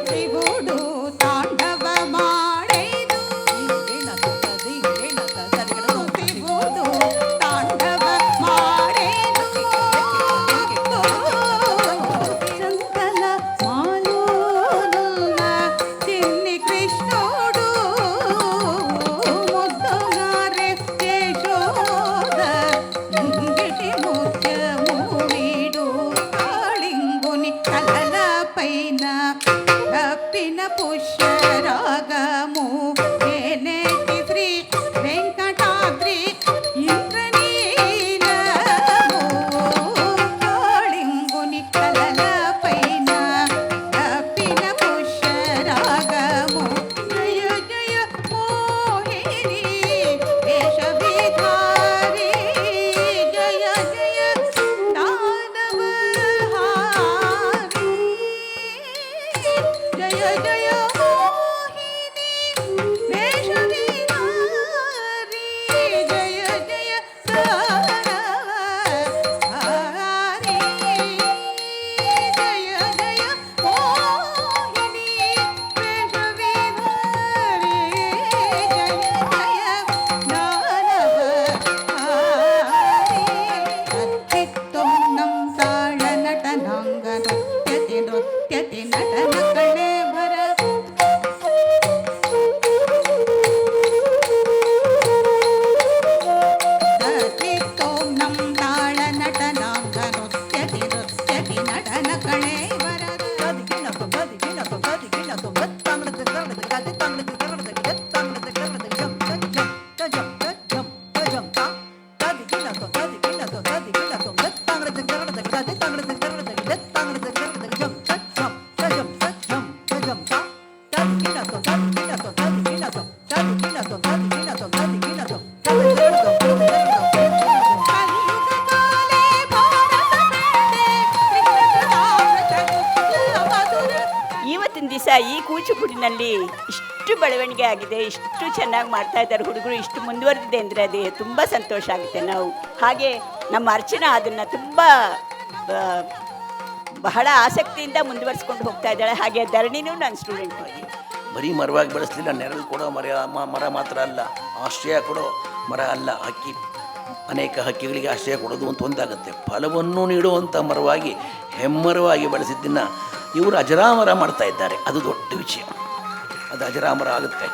ಶಿವುಡು ತಾಂಡವ ಮಾಡೆದು ಶಿವುಡು ತಾಂಡವ ಮಾಡೆದು ಶಂಕಲ ಮಾಲೂನ ಚಿನ್ನಿ ಕೃಷ್ಣೋಡು ಮುದ್ದಗಾರೆ ಯಶೋದ ಮುಂಗಿಟಿ ಮುಖ್ಯ ಮೂವೀಡು ಕಾಳಿಂಗುನಿ ಕಲಲ పైన భక్తిన పుష్యరాగము ఏనేటి శ్రీ వెంకటాద్రి ఇంద్రనీలము కాళింగుని కలల పైన భక్తిన పుష్యరాగము జయ జయ మోహిని వేషవిధారి జయ జయ దానవహారి జయ జయ మోహిని వేషవిధారి జయ జయ దానవహారి జయ జయ మోహిని వేషవిధారి జయ జయ దానవహారి అత్యుత్తమం తాళ నటనాంగ నృత్యతి నటన ಕಳೇಬರ ಅತ್ಯುತ್ತಮಂ ತಾಳ ನಟನಾಂಗ ನೃತ್ಯತಿ ನಟನ ಕಳೇಬರ ಇವತ್ತಿನ ದಿವಸ ಈ ಕೂಚಿಪುಡಿನಲ್ಲಿ ಇಷ್ಟು ಬೆಳವಣಿಗೆ ಆಗಿದೆ, ಇಷ್ಟು ಚೆನ್ನಾಗಿ ಮಾಡ್ತಾ ಇದ್ದಾರೆ ಹುಡುಗರು, ಇಷ್ಟು ಮುಂದುವರೆದಿದೆ ಅಂದರೆ ಅದು ತುಂಬ ಸಂತೋಷ ಆಗುತ್ತೆ. ನಾವು ಹಾಗೆ ನಮ್ಮ ಅರ್ಚನಾ ಅದನ್ನು ತುಂಬ ಬಹಳ ಆಸಕ್ತಿಯಿಂದ ಮುಂದುವರಿಸ್ಕೊಂಡು ಹೋಗ್ತಾ ಇದ್ದಾಳೆ. ಹಾಗೆ ಧರಣಿನೂ ನನ್ನ ಸ್ಟೂಡೆಂಟ್ ಹೋಗಿ ಬರೀ ಮರವಾಗಿ ಬೆಳೆಸಲಿಲ್ಲ, ನೆರಳು ಕೊಡೋ ಮರ ಮಾತ್ರ ಅಲ್ಲ, ಆಶ್ರಯ ಕೊಡೋ ಮರ ಅಲ್ಲ. ಅನೇಕ ಹಕ್ಕಿಗಳಿಗೆ ಆಶ್ರಯ ಕೊಡೋದು ಅಂತ ಒಂದಾಗುತ್ತೆ. ಫಲವನ್ನು ನೀಡುವಂಥ ಮರವಾಗಿ ಹೆಮ್ಮರವಾಗಿ ಬೆಳೆಸಿದ್ದನ್ನು ಇವರು ಅಜರಾಮರ ಮಾಡ್ತಾ ಇದ್ದಾರೆ. ಅದು ದೊಡ್ಡ ವಿಷಯ, ಅದು ಅಜರಾಮರ ಆಗುತ್ತೆ.